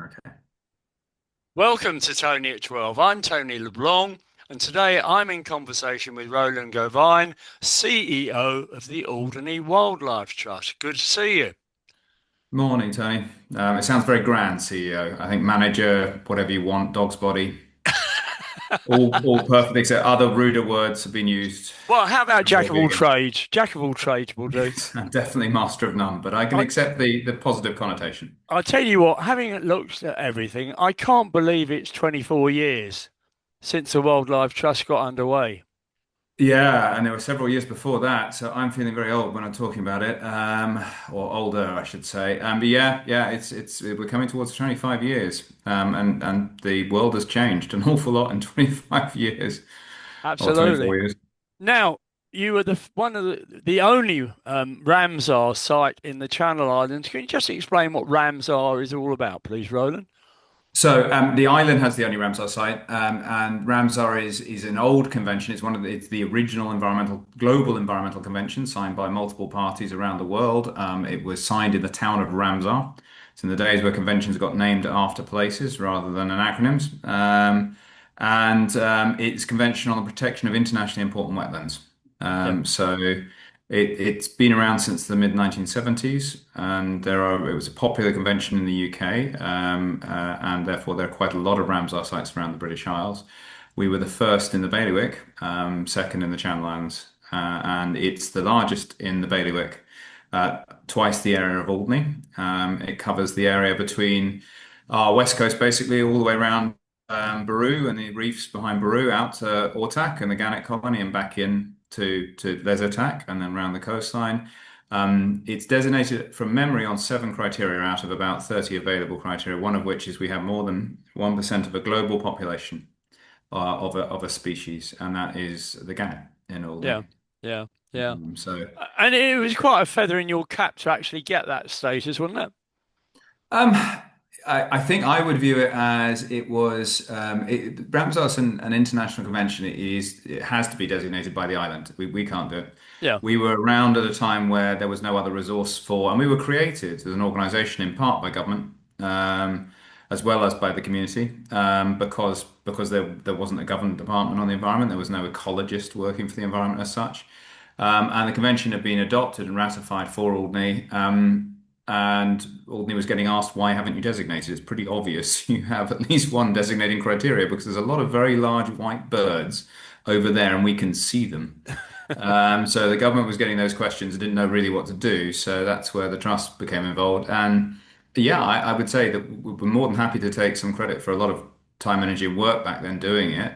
Okay. Welcome to Tony at 12. I'm Tony LeBlanc, and today I'm in conversation with Roland Gauvain, CEO of the Alderney Wildlife Trust. Good to see you. Morning, Tony. It sounds very grand, CEO. I think manager, whatever you want, dog's body, all perfect, except other ruder words have been used. Well, how about I'll Jack of be all against. trades? Jack of all trades will do. Yes, I'm definitely master of none, but I can I, accept the positive connotation. I tell you what, having looked at everything, I can't believe it's 24 years since the Wildlife Trust got underway. Yeah, and there were several years before that, so I'm feeling very old when I'm talking about it, or older, I should say. But yeah, it's we're coming towards 25 years, and the world has changed an awful lot in 25 years or 24 Absolutely. years. Now, you were one of the only Ramsar site in the Channel Islands. Can you just explain what Ramsar is all about, please, Roland? So the island has the only Ramsar site, and Ramsar is an old convention. It's the original global environmental convention signed by multiple parties around the world. It was signed in the town of Ramsar. It's in the days where conventions got named after places rather than in acronyms. And it's convention on the protection of internationally important wetlands. Yeah, So it's been around since the mid 1970s, and it was a popular convention in the UK, and therefore there are quite a lot of Ramsar sites around the British Isles. We were the first in the bailiwick, second in the Channel Islands, and it's the largest in the bailiwick, twice the area of Alderney. It covers the area between our west coast, basically all the way around Burhou and the reefs behind Burhou out to Ortac and the Gannet colony and back in to Lesotac and then around the coastline. It's designated from memory on seven criteria out of about 30 available criteria, one of which is we have more than 1% of a global population of a species, and that is the gannet in yeah, Alderney. yeah, yeah. So And it was quite a feather in your cap to actually get that status, wasn't it? Um, I think I would view it as Ramsar's an international convention. It has to be designated by the island. We can't do it. Yeah, We were around at a time where there was no other resource and we were created as an organization in part by government, as well as by the community, because there wasn't a government department on the environment. There was no ecologist working for the environment as such. And the convention had been adopted and ratified for Alderney. And Alderney was getting asked, why haven't you designated? It's pretty obvious you have at least one designating criteria because there's a lot of very large white birds over there and we can see them. So the government was getting those questions and didn't know really what to do. So that's where the trust became involved. And yeah, I would say that we're more than happy to take some credit for a lot of time, energy, and work back then doing it.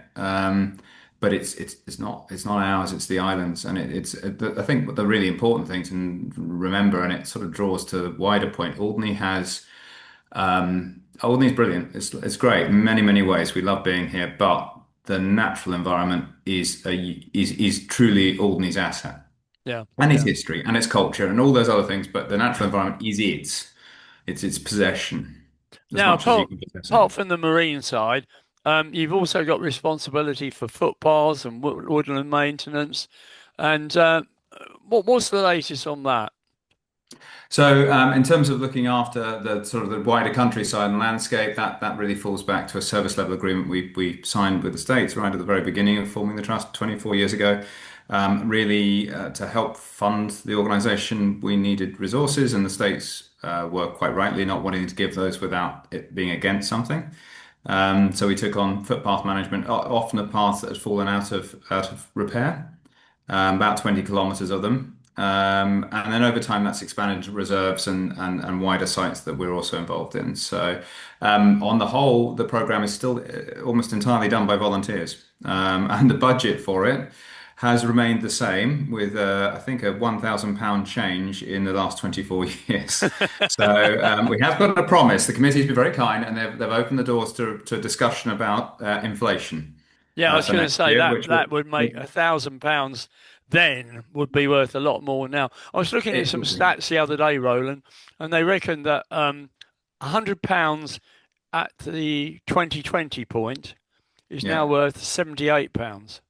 But it's not ours. It's the islands, and I think the really important thing to remember, and it sort of draws to the wider point. Alderney's brilliant. It's great in many ways. We love being here, but the natural environment is truly Alderney's asset, yeah, and its yeah. history, and its culture, and all those other things. But the natural environment is its possession, as Now, much as you apart, can possess it. apart from the marine side, you've also got responsibility for footpaths and woodland maintenance. And what's the latest on that? So, in terms of looking after the sort of the wider countryside and landscape, that really falls back to a service level agreement we signed with the states right at the very beginning of forming the trust 24 years ago. Really, to help fund the organisation, we needed resources, and the states were quite rightly not wanting to give those without it being against something. So we took on footpath management, often a path that had fallen out of repair, about 20 kilometers of them. And then over time, that's expanded to reserves and wider sites that we're also involved in. So, on the whole, the program is still almost entirely done by volunteers. And the budget for it has remained the same with, I think, a £1,000 change in the last 24 years. So, we have got a promise. The committee's been very kind and they've opened the doors to a discussion about inflation Yeah, I was for going to next say year, that which that would make £1,000 then would be worth a lot more now. I was looking at it some would be. stats the other day, Roland, and they reckon that £100 at the 2020 point is now Yeah. worth £78.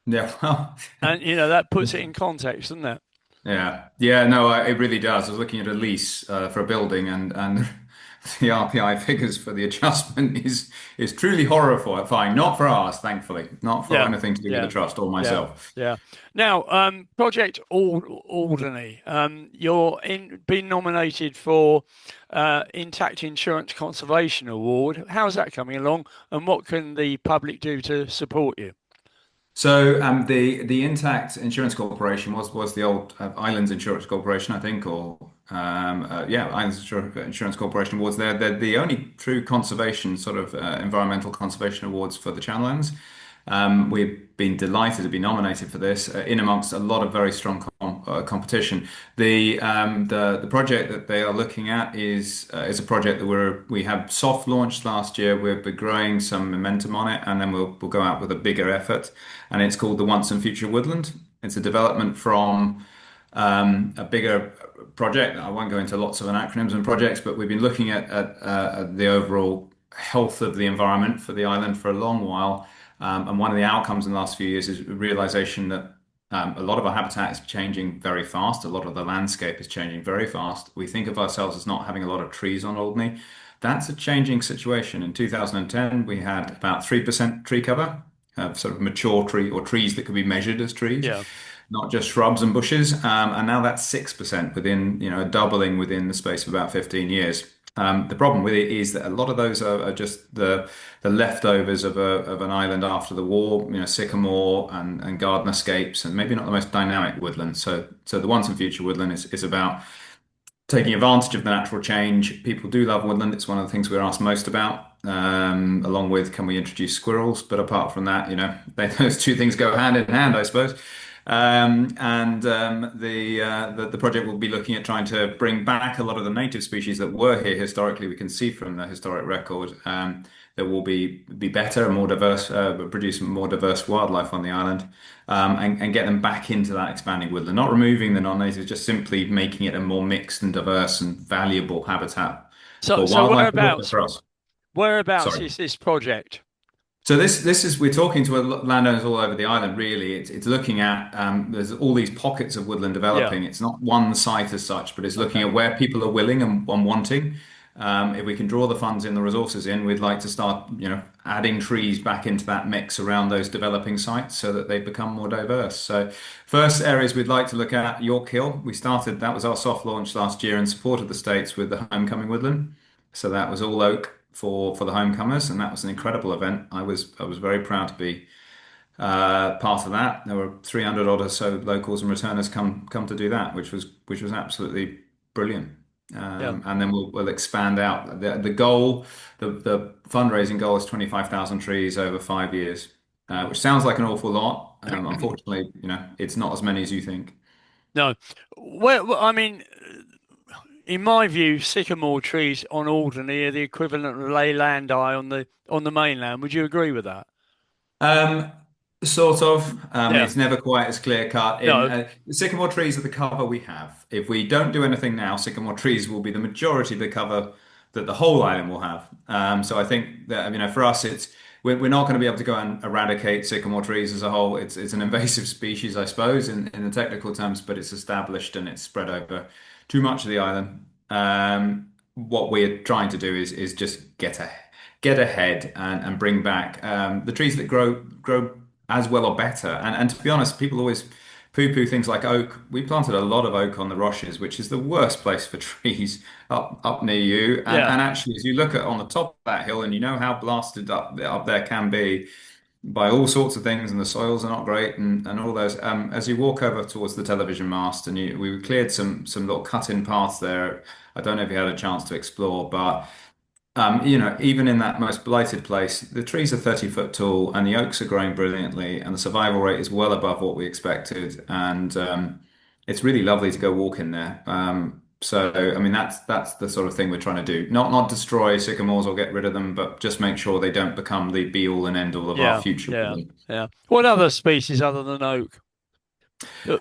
Yeah, well, And that puts it in context, doesn't it? yeah, yeah. No, it really does. I was looking at a lease for a building, and the RPI figures for the adjustment is truly horrifying. Not for us, thankfully, not for Yeah, anything to do with the yeah, trust or yeah, myself. yeah. Now, Project Alderney, you're been nominated for Intact Insurance Conservation Award. How's that coming along, and what can the public do to support you? So the Intact Insurance Corporation was the old Islands Insurance Corporation, I think, or yeah, Insurance Corporation Awards. They're the only true conservation sort of environmental conservation awards for the Channel Islands. We've been delighted to be nominated for this in amongst a lot of very strong competition. The project that they are looking at is a project that we have soft launched last year. We're growing some momentum on it, and then we'll go out with a bigger effort. And it's called the Once and Future Woodland. It's a development from a bigger project. I won't go into lots of acronyms and projects, but we've been looking at the overall health of the environment for the island for a long while. And one of the outcomes in the last few years is a realization that a lot of our habitat is changing very fast. A lot of the landscape is changing very fast. We think of ourselves as not having a lot of trees on Alderney. That's a changing situation. In 2010, we had about 3% tree cover, sort of mature tree or trees that could be measured as trees, Yeah. not just shrubs and bushes. And now that's 6% within, a doubling within the space of about 15 years. The problem with it is that a lot of those are just the leftovers of an island after the war, sycamore and garden escapes, and maybe not the most dynamic woodland. So the Once and Future Woodland is about taking advantage of the natural change. People do love woodland. It's one of the things we're asked most about, along with can we introduce squirrels? But apart from that, those two things go hand in hand, I suppose. The project will be looking at trying to bring back a lot of the native species that were here historically. We can see from the historic record that will be better and more diverse, produce more diverse wildlife on the island, and get them back into that expanding woodland. Not removing the non-natives, just simply making it a more mixed and diverse and valuable habitat So, for so wildlife, but also whereabouts for us. whereabouts Sorry. is this project? So this is we're talking to landowners all over the island. Really, it's looking at there's all these pockets of woodland Yeah. developing. It's not one site as such, but it's looking Okay. at where people are willing and wanting. If we can draw the funds in, the resources in, we'd like to start, adding trees back into that mix around those developing sites so that they become more diverse. So, first areas we'd like to look at York Hill. That was our soft launch last year and supported the states with the homecoming woodland. So that was all oak for the homecomers, and that was an incredible event. I was very proud to be part of that. There were 300 odd or so locals and returners come to do that, which was absolutely brilliant. Yeah. And then we'll expand out. The goal, the fundraising goal is 25,000 trees over 5 years, which sounds like an awful lot. Unfortunately, it's not as many as you think. No. I mean, in my view, sycamore trees on Alderney are the equivalent of leyland eye on the mainland. Would you agree with that? Um, Sort of. Yeah. It's never quite as clear cut. In No. sycamore trees are the cover we have. If we don't do anything now, sycamore trees will be the majority of the cover that the whole island will have. So I think that for us, we're not going to be able to go and eradicate sycamore trees as a whole. It's an invasive species, I suppose, in the technical terms, but it's established and it's spread over too much of the island. What we're trying to do is just get ahead and bring back the trees that grow as well or better. And to be honest, people always poo-poo things like oak. We planted a lot of oak on the Roches, which is the worst place for trees up near you. And Yeah. and actually, as you look at on the top of that hill, and you know how blasted up there can be by all sorts of things, and the soils are not great, and all those. As you walk over towards the television mast, and we cleared some little cut-in paths there. I don't know if you had a chance to explore, but even in that most blighted place, the trees are 30 foot tall and the oaks are growing brilliantly, and the survival rate is well above what we expected. And it's really lovely to go walk in there. I mean, that's the sort of thing we're trying to do. Not destroy sycamores or get rid of them, but just make sure they don't become the be all and end all of our Yeah. future Yeah. woodland. Yeah. What other species other than oak?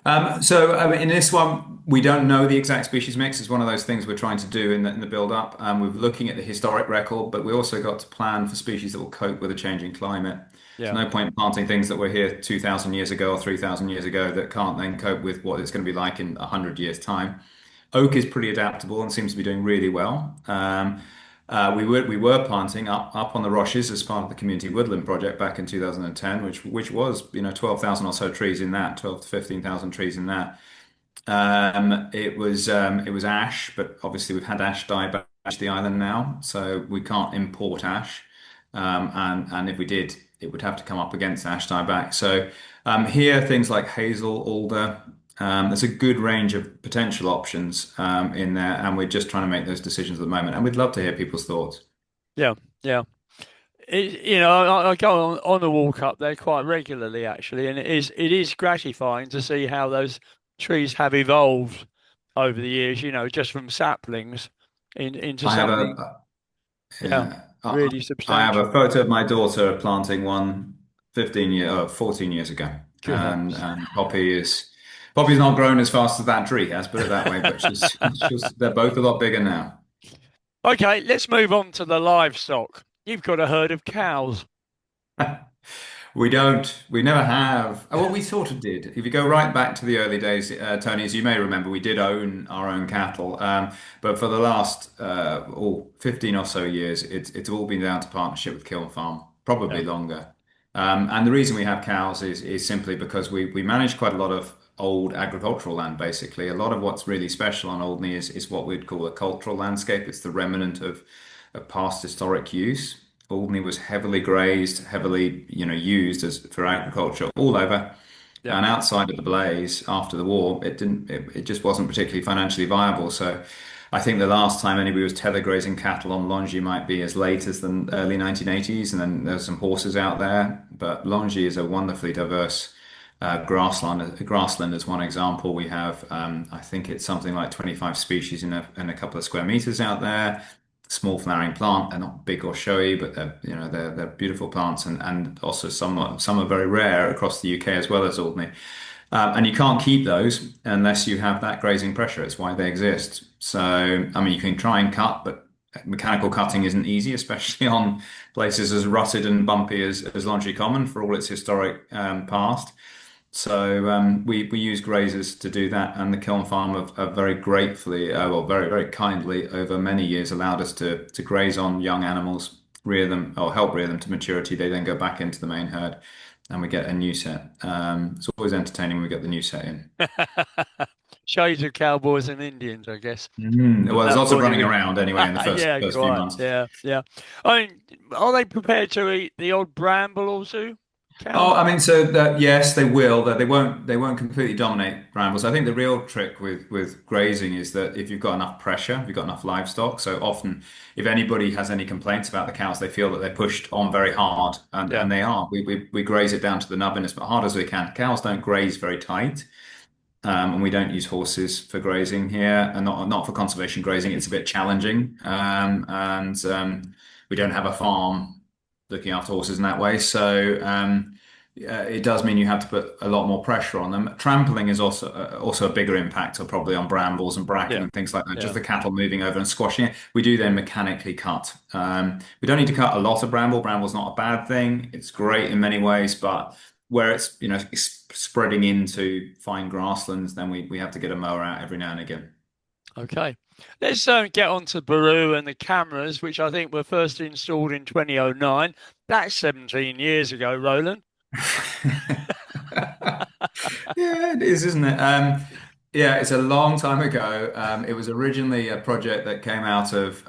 Uh, I mean, in this one, we don't know the exact species mix. It's one of those things we're trying to do in the build up. We're looking at the historic record, but we also got to plan for species that will cope with a changing climate. Yeah. There's no point planting things that were here 2,000 years ago or 3,000 years ago that can't then cope with what it's going to be like in 100 years' time. Oak is pretty adaptable and seems to be doing really well. We were planting up on the Roches as part of the community woodland project back in 2010, which was 12,000 or so trees in that, 12 to 15,000 trees in that. It was ash, but obviously we've had ash die back to the island now, so we can't import ash. And if we did, it would have to come up against ash dieback. So here, things like hazel, alder. There's a good range of potential options in there, and we're just trying to make those decisions at the moment. And we'd love to hear people's thoughts. Yeah, yeah. I go on a walk up there quite regularly, actually, and it is gratifying to see how those trees have evolved over the years. Just from saplings into I have something, a yeah, Yeah. really I have a substantial. photo of my daughter planting one 14 years ago. And, Goodness. and Poppy's not grown as fast as that tree has, put it that way, but they're both a lot bigger now. Okay, let's move on to the livestock. You've got a herd of cows. We don't. We never have. Well, we sort of did. If you go right back to the early days, Tony, as you may remember, we did own our own cattle. But for the last 15 or so years, it's all been down to partnership with Kiln Farm, Yeah, probably longer. And the reason we have cows is simply because we manage quite a lot of old agricultural land, basically. A lot of what's really special on Alderney is what we'd call a cultural landscape. It's the remnant of past historic use. Alderney was heavily grazed, heavily, used as for agriculture all over. yeah. And outside of the blaze after the war, it just wasn't particularly financially viable. So I think the last time anybody was telegrazing cattle on Longy might be as late as the early 1980s. And then there's some horses out there. But Longy is a wonderfully diverse grassland. Grassland is one example. We have, I think it's something like 25 species in a couple of square meters out there. Small flowering plant. They're not big or showy, but they're beautiful plants, and also some are very rare across the UK as well as Alderney. And you can't keep those unless you have that grazing pressure. It's why they exist. So, I mean, you can try and cut, but mechanical cutting isn't easy, especially on places as rutted and bumpy as Longey Common for all its historic past. So we use grazers to do that, and the Kiln Farm have very gratefully, well, very very kindly, over many years allowed us to graze on young animals, rear them or help rear them to maturity. They then go back into the main herd, and we get a new set. It's always entertaining when we get the new set in. Shades of cowboys and Indians, I guess, from Well, there's that lots of point of running view. around anyway in the first Yeah, first few quite. months. Yeah, yeah. I mean, are they prepared to eat the odd bramble also, Oh, cows? I mean, so that yes, they will. That they won't completely dominate brambles. I think the real trick with grazing is that if you've got enough pressure, if you've got enough livestock. So often, if anybody has any complaints about the cows, they feel that they're pushed on very hard, and Yeah, and they are. We graze it down to the nubbin as hard as we can. Cows don't graze very tight. And we don't use horses for grazing here, and not for conservation grazing. It's a bit challenging, and we don't have a farm looking after horses in that way. So it does mean you have to put a lot more pressure on them. Trampling is also a bigger impact, or probably on brambles and bracken yeah, and things like that. Just yeah. the cattle moving over and squashing it. We do then mechanically cut. We don't need to cut a lot of bramble. Bramble's not a bad thing. It's great in many ways, but where it's spreading into fine grasslands, then we have to get a mower out every now and again. Okay. Let's get on to Burhou and the cameras, which I think were first installed in 2009. That's 17 years ago, Roland. Yeah, it is, isn't it? Yeah, it's a long time ago. It was originally a project that came out of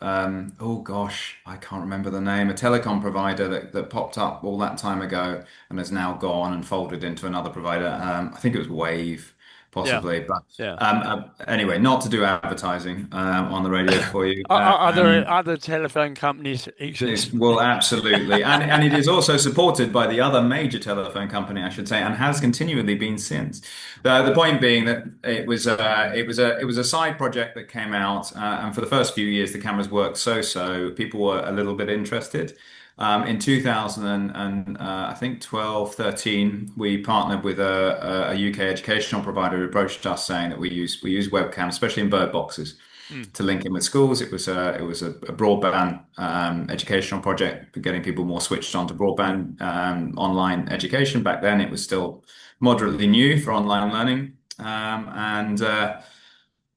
oh gosh, I can't remember the name, a telecom provider that popped up all that time ago and has now gone and folded into another provider. I think it was Wave, Yeah, possibly. But yeah. anyway, not to do advertising on the radio for you. Are there other telephone companies exist? Well, absolutely, and it is also supported by the other major telephone company, I should say, and has continually been since. The point being that it was a side project that came out, and for the first few years, the cameras worked so. People were a little bit interested. In 2000 I think 12, 13, we partnered with a UK educational provider who approached us saying that we use webcams, especially in bird boxes Hmm. to link in with schools. It was a broadband educational project for getting people more switched on to broadband online education. Back then, it was still moderately new for online learning, and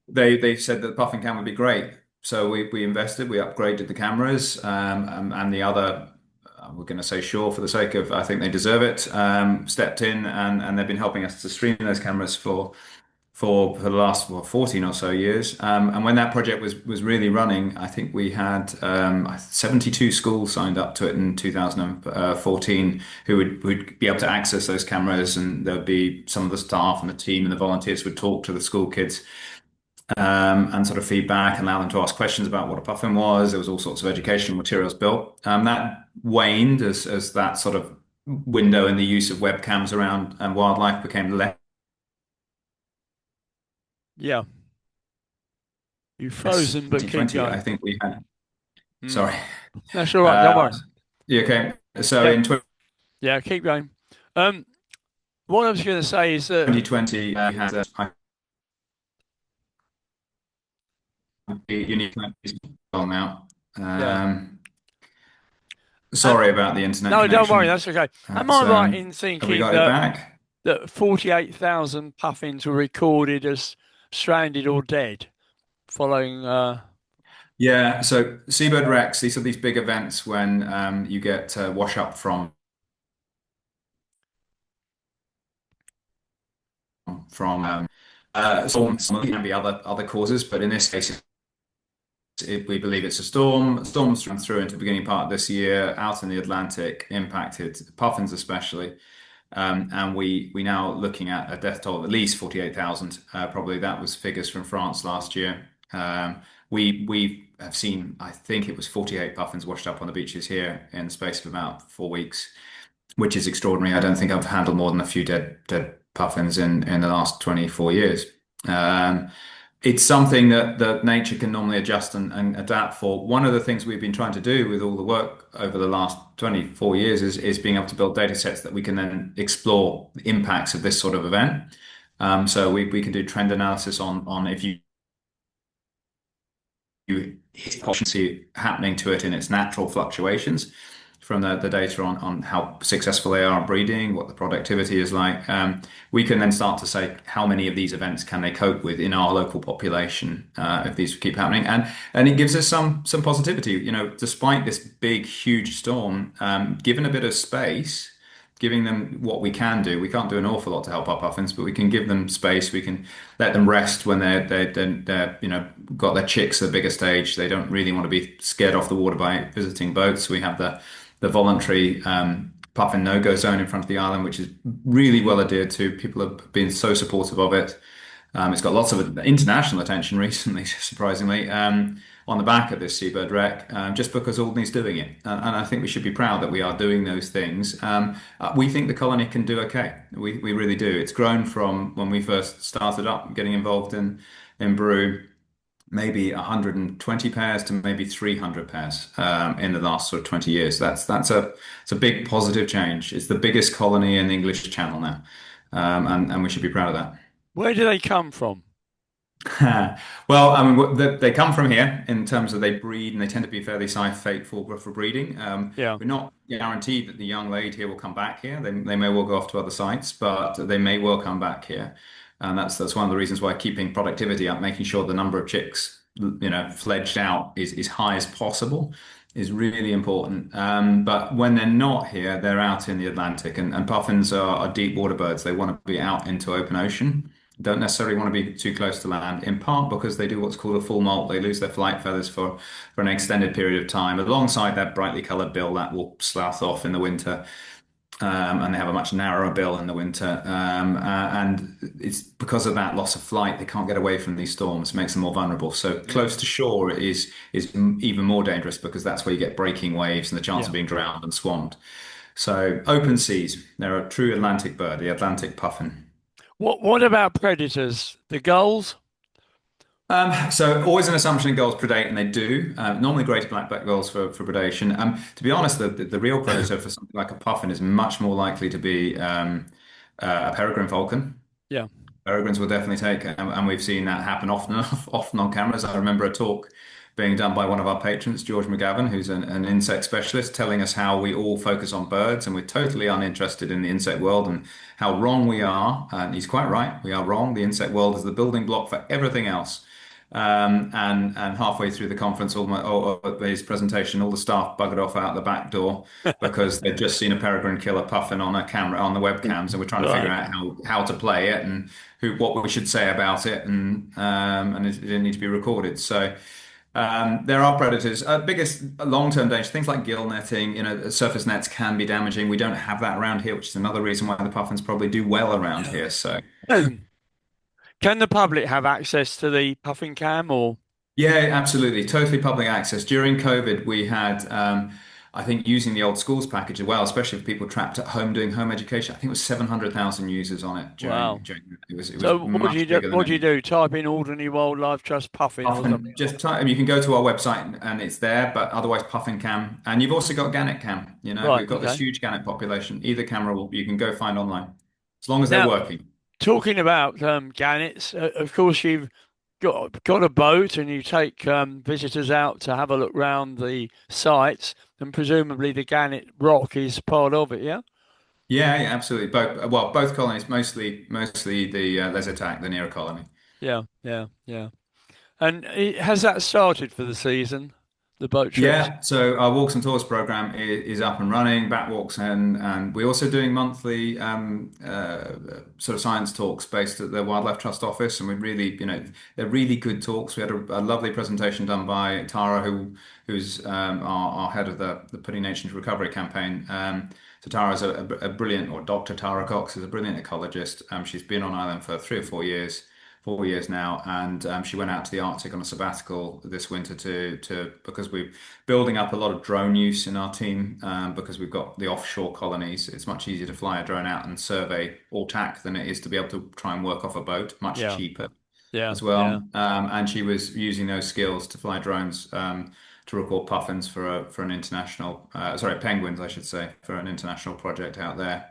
they said that the Puffin cam would be great. So we invested, we upgraded the cameras, and the other, we're going to say Shaw for the sake of, I think they deserve it, stepped in and they've been helping us to stream those cameras for the last 14 or so years. And when that project was really running, I think we had 72 schools signed up to it in 2014 who would be able to access those cameras, and there would be some of the staff and the team and the volunteers would talk to the school kids and sort of feedback, allow them to ask questions about what a puffin was. There was all sorts of educational materials built. That waned as that sort of window in the use of webcams around wildlife became less. Yeah. You've frozen, but keep 2020, I going. think we had. Mm. Sorry. That's all right. Don't Uh, worry. yeah, okay. So Yeah. in Yeah. Keep going. Um, what I was going to say is that 2020, we had a unique well now. yeah. Sorry about the internet No, don't worry. connection. That's okay. Am That's, I right in have we thinking got it that back? 48,000 puffins were recorded as stranded or dead following? Yeah. So seabird wrecks, these are these big events when you get wash up from storms. It can be other causes, but in this case, we believe it's a storm. Storms ran through into the beginning part of this year, out in the Atlantic, impacted puffins especially. And we now looking at a death toll of at least 48,000. Probably that was figures from France last year. We have seen, I think it was 48 puffins washed up on the beaches here in the space of about 4 weeks, which is extraordinary. I don't think I've handled more than a few dead puffins in the last 24 years. Um, it's something that nature can normally adjust and adapt for. One of the things we've been trying to do with all the work over the last 24 years is being able to build data sets that we can then explore the impacts of this sort of event. So we can do trend analysis on if you see happening to it in its natural fluctuations from the data on how successful they are at breeding, what the productivity is like. We can then start to say how many of these events can they cope with in our local population if these keep happening, and it gives us some positivity. You know, despite this big, huge storm, given a bit of space, giving them what we can do. We can't do an awful lot to help our puffins, but we can give them space. We can let them rest when they're got their chicks at a bigger stage. They don't really want to be scared off the water by visiting boats. We have the voluntary puffin no-go zone in front of the island, which is really well adhered to. People have been so supportive of it. It's got lots of international attention recently, surprisingly, on the back of this seabird wreck, just because Alderney's doing it. And I think we should be proud that we are doing those things. We think the colony can do okay. We really do. It's grown from when we first started up getting involved in Burhou, maybe 120 pairs to maybe 300 pairs in the last sort of 20 years. It's a big positive change. It's the biggest colony in the English Channel now, and we should be proud of that. Where do they come from? Well, I mean, they come from here in terms of they breed and they tend to be fairly faithful for breeding. Yeah. We're not guaranteed that the young laid here will come back here. They may well go off to other sites, but they may well come back here. And that's one of the reasons why keeping productivity up, making sure the number of chicks, fledged out is high as possible is really important. But when they're not here, they're out in the Atlantic, and puffins are deep water birds. They want to be out into open ocean. Don't necessarily want to be too close to land, in part because they do what's called a full molt. They lose their flight feathers for an extended period of time. Alongside that brightly coloured bill, that will slouch off in the winter, and they have a much narrower bill in the winter. And it's because of that loss of flight, they can't get away from these storms. It makes them more vulnerable. So close to shore is even more dangerous because that's where you get breaking waves and the chance Yeah. of being drowned and swamped. So open seas, they're a true Atlantic bird, the Atlantic puffin. What about predators? The gulls? So always an assumption gulls predate, and they do. Normally greater black gulls for predation. To be honest, the real predator for something like a puffin is much more likely to be a peregrine falcon. Yeah. Peregrines will definitely take, and we've seen that happen often, often on cameras. I remember a talk being done by one of our patrons, George McGavin, who's an insect specialist, telling us how we all focus on birds and we're totally uninterested in the insect world and how wrong we are. And he's quite right. We are wrong. The insect world is the building block for everything else. And halfway through the conference, his presentation, all the staff buggered off out the back door because they'd just seen a peregrine killer puffin on a camera on the webcams, and we're trying to figure Right. out how to play it and what we should say about it, and it didn't need to be recorded. So. There are predators. Biggest long-term danger, things like gill netting, surface nets can be damaging. We don't have that around here, which is another reason why the puffins probably do well around Yeah. here. So, Can the public have access to the puffing cam or? yeah, absolutely. Totally public access. During COVID, we had, I think, using the old schools package as well, especially for people trapped at home doing home education. I think it was 700,000 users on it Wow. during it was So what do you much do? bigger than What do you it. do? Type in Alderney Wildlife Trust puffins or something. Puffin, just type, you can go to our website and it's there, but otherwise Puffin Cam. And you've also got Gannet Cam. Right. We've got this Okay. huge Gannet population. Either camera you can go find online, as long as they're Now, working. talking about gannets, of course you've got a boat and you take visitors out to have a look round the sites, and presumably the gannet rock is part of it. Yeah. Yeah, yeah, absolutely. Both colonies, mostly the Lesotac, the Nera colony. Yeah. Yeah. Yeah. And has that started for the season? The boat trips. Yeah, so our walks and tours program is up and running, back walks, and we're also doing monthly sort of science talks based at the Wildlife Trust office, and we really, they're really good talks. We had a lovely presentation done by Tara, who's our head of the Putting Nature into Recovery campaign. So Tara is a brilliant, or Dr. Tara Cox is a brilliant ecologist. She's been on island for 3 or 4 years. 4 years now, and she went out to the Arctic on a sabbatical this winter to because we're building up a lot of drone use in our team because we've got the offshore colonies. It's much easier to fly a drone out and survey all tack than it is to be able to try and work off a boat. Much Yeah. cheaper Yeah. as well. Yeah. And she was using those skills to fly drones to record puffins for an international, sorry, penguins, I should say, for an international project out there.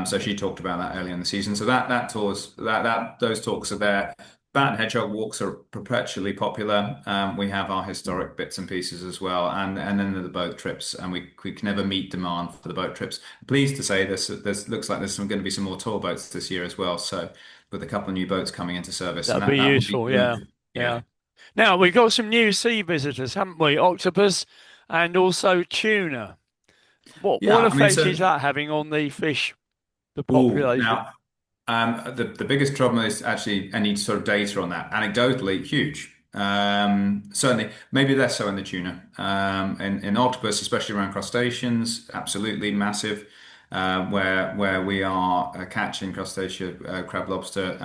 So she talked about that early in the season. So those talks are there. Bat and hedgehog walks are perpetually popular. We have our historic bits and pieces as well, and then the boat trips, and we can never meet demand for the boat trips. Pleased to say this looks like there's going to be some more tour boats this year as well. So with a couple of new boats coming into service, and That'd that be that will be useful. Yeah. good. Yeah. Yeah. Now we've got some new sea visitors, haven't we? Octopus and also tuna. What Yeah, I mean, effect is that having on the fish, the population? now the biggest problem is actually any sort of data on that. Anecdotally, huge. Certainly, maybe less so in the tuna. In octopus, especially around crustaceans, absolutely massive. Where we are catching crustacea, crab, lobster,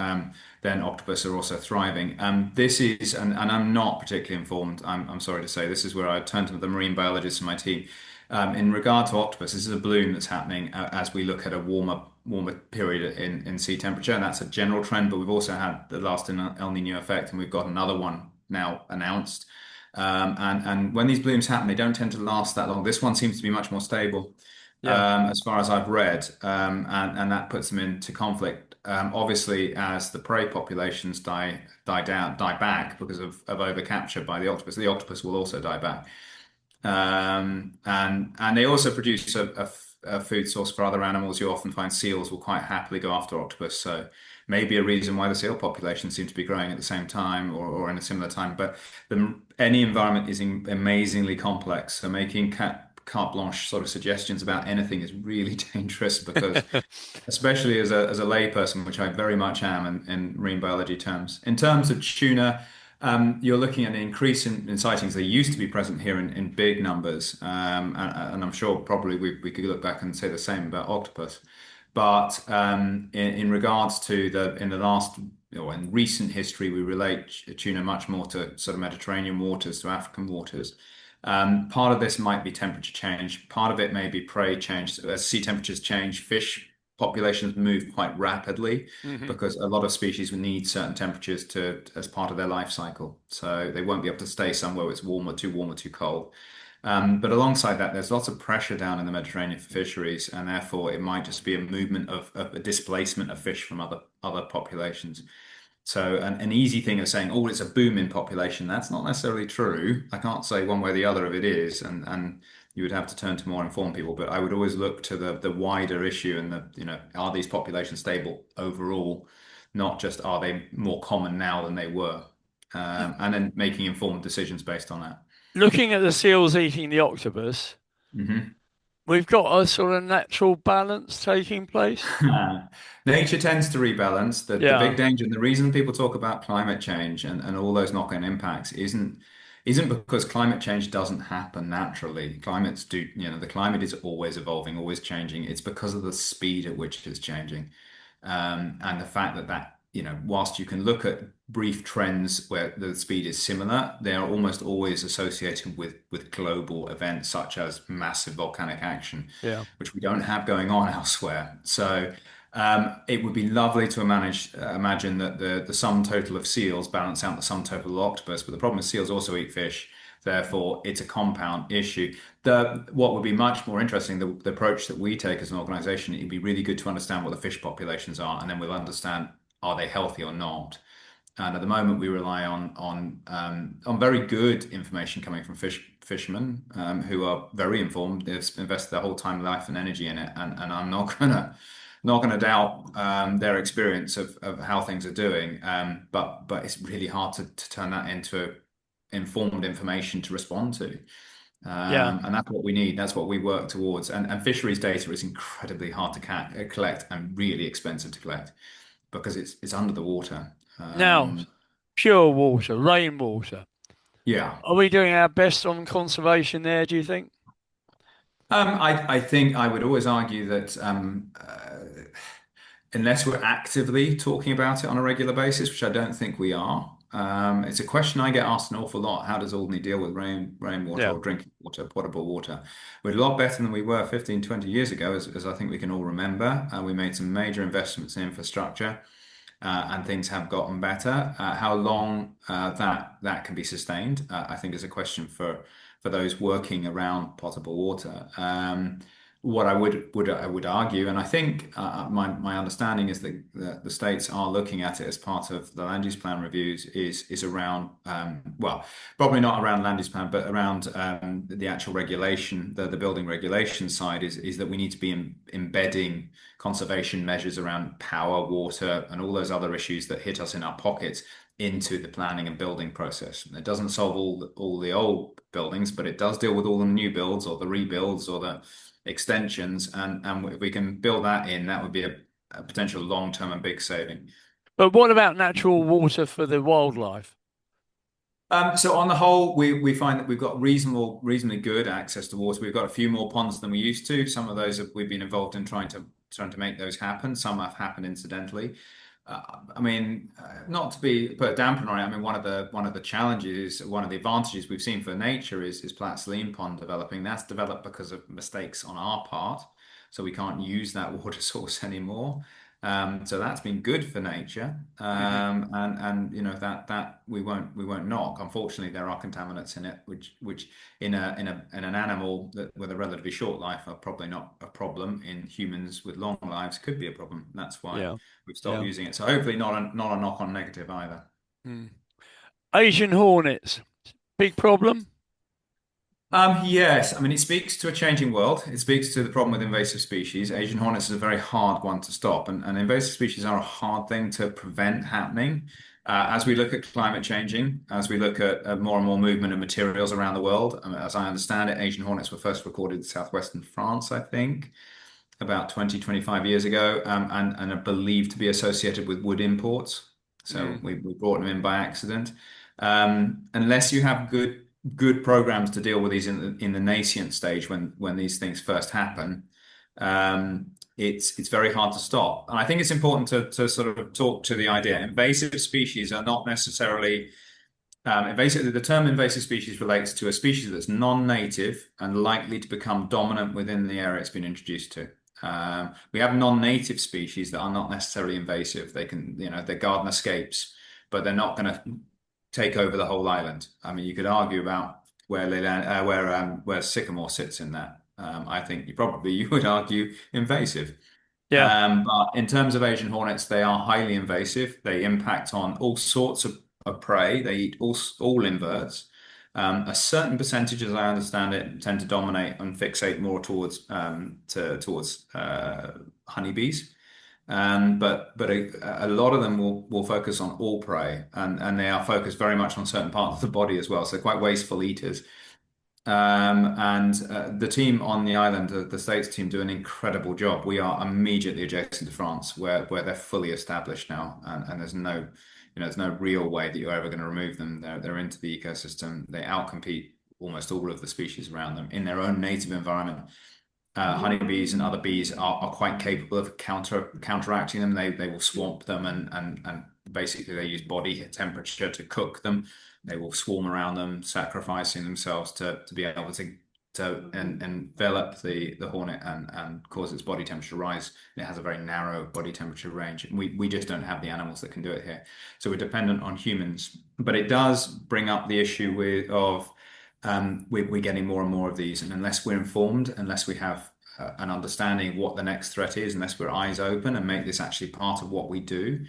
then octopus are also thriving. This is, and I'm not particularly informed. I'm sorry to say, this is where I turn to the marine biologists in my team. In regard to octopus, this is a bloom that's happening as we look at a warmer period in sea temperature, and that's a general trend. But we've also had the last El Nino effect, and we've got another one now announced. And when these blooms happen, they don't tend to last that long. This one seems to be much more stable, Yeah. as far as I've read, and that puts them into conflict. Obviously, as the prey populations die back because of overcapture by the octopus will also die back. And they also produce a food source for other animals. You often find seals will quite happily go after octopus. So maybe a reason why the seal population seems to be growing at the same time or in a similar time. But any environment is amazingly complex. So making carte blanche sort of suggestions about anything is really dangerous because, especially as a layperson, which I very much am in marine biology terms. In terms of tuna, you're looking at an increase in sightings. They used to be present here in big numbers, and I'm sure probably we could look back and say the same about octopus. But in regards to in the last or in recent history, we relate tuna much more to sort of Mediterranean waters, to African waters. Part of this might be temperature change. Part of it may be prey change. So as sea temperatures change, fish populations move quite rapidly Hmm. because a lot of species will need certain temperatures as part of their life cycle. So they won't be able to stay somewhere where it's warm or too cold. But alongside that, there's lots of pressure down in the Mediterranean for fisheries, and therefore it might just be a movement of a displacement of fish from other populations. So an easy thing of saying, oh, it's a boom in population, that's not necessarily true. I can't say one way or the other if it is, and you would have to turn to more informed people. But I would always look to the wider issue and are these populations stable overall, not just are they more common now than they were. and then making informed decisions based on that. Looking at the seals eating the octopus, Mhm. we've got a sort of natural balance taking place. Nature tends to rebalance. The big Yeah, danger, and the reason people talk about climate change and all those knock-on impacts isn't because climate change doesn't happen naturally. Climates do, the climate is always evolving, always changing. It's because of the speed at which it's changing. And the fact that whilst you can look at brief trends where the speed is similar, they are almost always associated with global events such as massive volcanic action, yeah, which we don't have going on elsewhere. So it would be lovely to imagine that the sum total of seals balance out the sum total of octopus, but the problem is seals also eat fish. Therefore, it's a compound issue. What would be much more interesting, the approach that we take as an organization, it'd be really good to understand what the fish populations are, and then we'll understand are they healthy or not. And at the moment, we rely on very good information coming from fishermen who are very informed. They've invested their whole time, life, and energy in it, and I'm not gonna doubt their experience of how things are doing. But it's really hard to turn that into informed information to respond to. yeah. And that's what we need. That's what we work towards. And fisheries data is incredibly hard to collect and really expensive to collect because it's under the water. Now, pure water, rainwater. Yeah. Are we doing our best on conservation there, do you think? I think I would always argue that unless we're actively talking about it on a regular basis, which I don't think we are, it's a question I get asked an awful lot. How does Alderney deal with rainwater Yeah. or drinking water, potable water? We're a lot better than we were 15, 20 years ago, as I think we can all remember. We made some major investments in infrastructure. And things have gotten better. How long that can be sustained, I think, is a question for those working around potable water. What I would argue, and I think my understanding is that the states are looking at it as part of the land use plan reviews is around well, probably not around land use plan, but around the actual regulation, the building regulation side is that we need to be embedding conservation measures around power, water, and all those other issues that hit us in our pockets into the planning and building process. It doesn't solve all the old buildings, but it does deal with all the new builds or the rebuilds or the extensions. And if we can build that in, that would be a potential long-term and big saving. But what about natural water for the wildlife? So on the whole, we find that we've got reasonably good access to water. We've got a few more ponds than we used to. Some of those we've been involved in trying to make those happen. Some have happened incidentally. I mean, not to put a damper on it. I mean, one of the challenges, one of the advantages we've seen for nature is Platt's Lean Pond developing. That's developed because of mistakes on our part, so we can't use that water source anymore. So that's been good for nature, Hmm. and that we won't knock. Unfortunately, there are contaminants in it, which in an animal with a relatively short life are probably not a problem. In humans with long lives, could be a problem. That's why Yeah, we've stopped yeah. using it. So hopefully, not a knock-on negative either. Hmm. Asian hornets, big problem? Yes, I mean, it speaks to a changing world. It speaks to the problem with invasive species. Asian hornets is a very hard one to stop, and invasive species are a hard thing to prevent happening. As we look at climate changing, as we look at more and more movement of materials around the world, as I understand it, Asian hornets were first recorded in southwestern France, I think, about 20, 25 years ago, and are believed to be associated with wood imports. So Mm. we brought them in by accident. Unless you have good programs to deal with these in the nascent stage when these things first happen, it's very hard to stop. And I think it's important to sort of talk to the idea. Invasive species are not necessarily invasive. The term invasive species relates to a species that's non-native and likely to become dominant within the area it's been introduced to. We have non-native species that are not necessarily invasive. They can, they're garden escapes, but they're not going to take over the whole island. I mean, you could argue about where sycamore sits in that. I think you would argue invasive. Yeah, But in terms of Asian hornets, they are highly invasive. They impact on all sorts of prey. They eat all inverts. A certain percentage, as I understand it, tend to dominate and fixate more towards honeybees. But a lot of them will focus on all prey, and they are focused very much on certain parts of the body as well. So they're quite wasteful eaters. And the team on the island, the States team, do an incredible job. We are immediately adjacent to France, where they're fully established now, and there's no real way that you're ever going to remove them. They're into the ecosystem. They outcompete almost all of the species around them in their own native environment. Honeybees and other bees are quite capable of counteracting them. They will swamp them, and basically they use body temperature to cook them. They will swarm around them, sacrificing themselves to be able to envelop the hornet and cause its body temperature to rise. It has a very narrow body temperature range. We just don't have the animals that can do it here. So we're dependent on humans. But it does bring up the issue we're getting more and more of these, and unless we're informed, unless we have an understanding of what the next threat is, unless we're eyes open and make this actually part of what we do,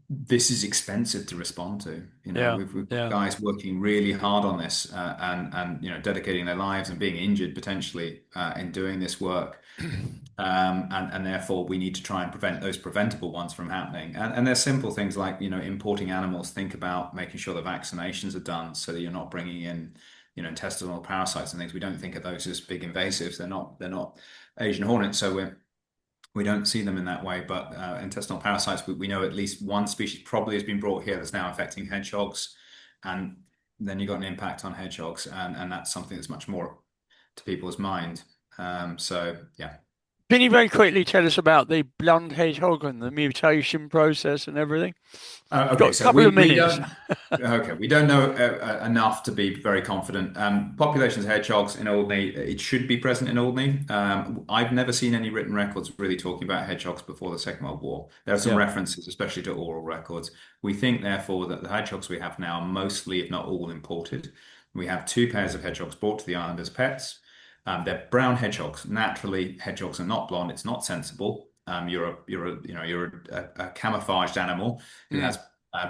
this is expensive to respond to. Yeah, We've got yeah. guys working really hard on this, and dedicating their lives and being injured potentially in doing this work. And therefore we need to try and prevent those preventable ones from happening. And there's simple things like importing animals. Think about making sure the vaccinations are done so that you're not bringing in intestinal parasites and things. We don't think of those as big invasives. They're not Asian hornets, so we don't see them in that way. But intestinal parasites, we know at least one species probably has been brought here that's now affecting hedgehogs, and then you've got an impact on hedgehogs, and that's something that's much more to people's mind. So yeah. Can you very quickly tell us about the blonde hedgehog and the mutation process and everything? You've Okay, got a so couple we of we minutes. don't okay we don't know enough to be very confident. Populations of hedgehogs in Alderney, it should be present in Alderney. I've never seen any written records really talking about hedgehogs before the Second World War. There are some Yeah. references, especially to oral records. We think, therefore, that the hedgehogs we have now are mostly, if not all, imported. We have two pairs of hedgehogs brought to the island as pets. They're brown hedgehogs. Naturally, hedgehogs are not blonde. It's not sensible. You're a camouflaged animal who Mm. has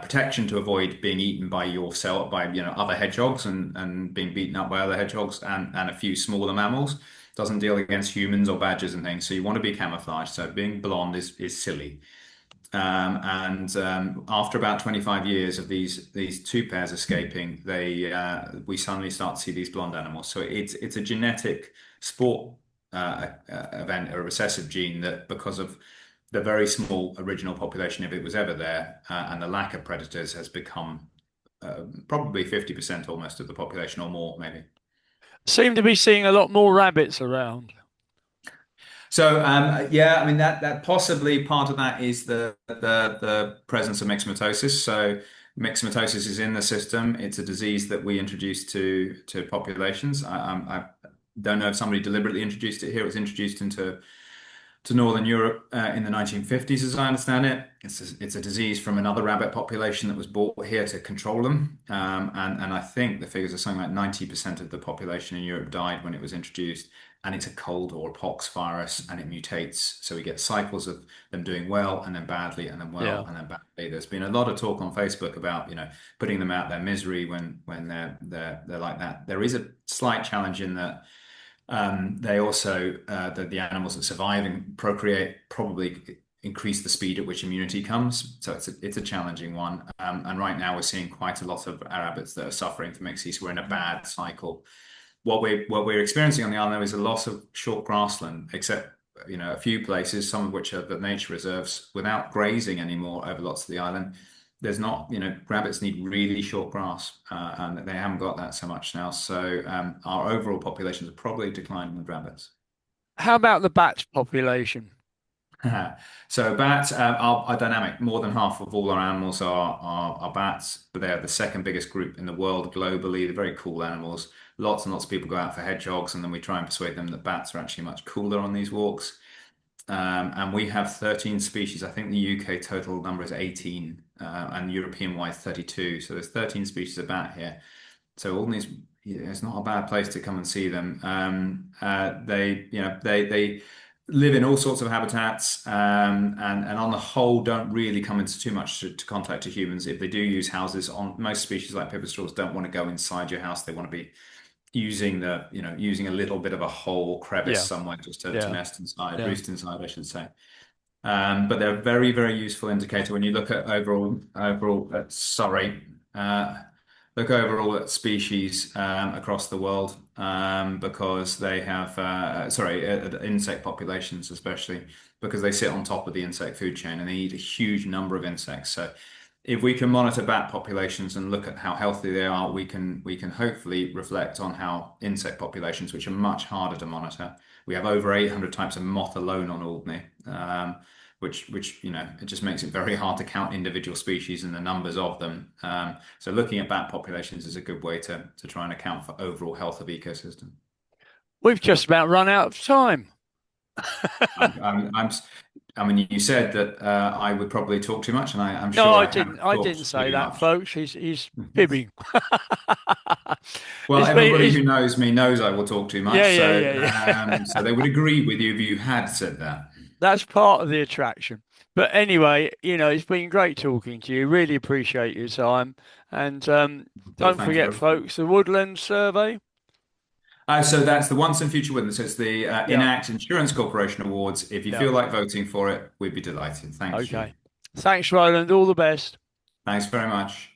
protection to avoid being eaten by yourself, by other hedgehogs, and being beaten up by other hedgehogs, and a few smaller mammals. Doesn't deal against humans or badgers and things. So you want to be camouflaged. So being blonde is silly. And After about 25 years of these two pairs escaping, we suddenly start to see these blonde animals. So it's a genetic sport event, or a recessive gene, that because of the very small original population, if it was ever there, and the lack of predators, has become probably 50% almost of the population, or more maybe. Seem to be seeing a lot more rabbits around. So yeah, I mean that possibly part of that is the presence of myxomatosis. So myxomatosis is in the system. It's a disease that we introduced to populations. I don't know if somebody deliberately introduced it here. It was introduced into to Northern Europe in the 1950s, as I understand it. It's a disease from another rabbit population that was brought here to control them. And I think the figures are something like 90% of the population in Europe died when it was introduced. And it's a cold or a pox virus, and it mutates. So we get cycles of them doing well and then badly and then Yeah. well and then badly. There's been a lot of talk on Facebook about, putting them out their misery when they're like that. There is a slight challenge in that they also, the animals that survive and procreate probably increase the speed at which immunity comes. So it's a challenging one. And right now we're seeing quite a lot of rabbits that are suffering from MXE. So we're in a bad cycle. What we're experiencing on the island, though, is a loss of short grassland, except a few places, some of which are the nature reserves, without grazing anymore over lots of the island. There's not, rabbits need really short grass, and they haven't got that so much now. So our overall populations are probably declining with rabbits. How about the bat population? So bats are dynamic. More than half of all our animals are bats, but they are the second biggest group in the world globally. They're very cool animals. Lots and lots of people go out for hedgehogs, and then we try and persuade them that bats are actually much cooler on these walks. And we have 13 species. I think the UK total number is 18, and European-wide 32. So there's 13 species of bat here. So Alderney's, it's not a bad place to come and see them. They live in all sorts of habitats, and on the whole don't really come into too much to contact to humans. If they do use houses, on most species like pipistrelles don't want to go inside your house. They want to be using a little bit of a hole or crevice Yeah, somewhere just to yeah, nest inside, yeah. roost inside, I should say. But they're a very, very useful indicator when you look at overall at Surrey. Look overall at species across the world because they have insect populations especially because they sit on top of the insect food chain and they eat a huge number of insects. So if we can monitor bat populations and look at how healthy they are, we can hopefully reflect on how insect populations, which are much harder to monitor. We have over 800 types of moth alone on Alderney, which it just makes it very hard to count individual species and the numbers of them. So looking at bat populations is a good way to try and account for overall health of ecosystem. We've just about run out of time. I'm, I'm, I'm, I mean, you said that I would probably talk too much, and I'm No, sure I I have didn't. I didn't talked say too that, much. folks. He's fibbing. Well, It's been, everybody it's, who knows me knows I will talk too yeah, much, yeah, so yeah, yeah. so they would agree with you if you had said that. That's part of the attraction. But anyway, it's been great talking to you. Really appreciate your time. And Well, don't thank you. forget, folks, the Woodlands survey. So that's the Once and Future Witness. It's the Yeah, Enact Insurance Corporation Awards. If you yeah. feel like voting for it, we'd be delighted. Thank you. Okay. Thanks, Roland. All the best. Thanks very much.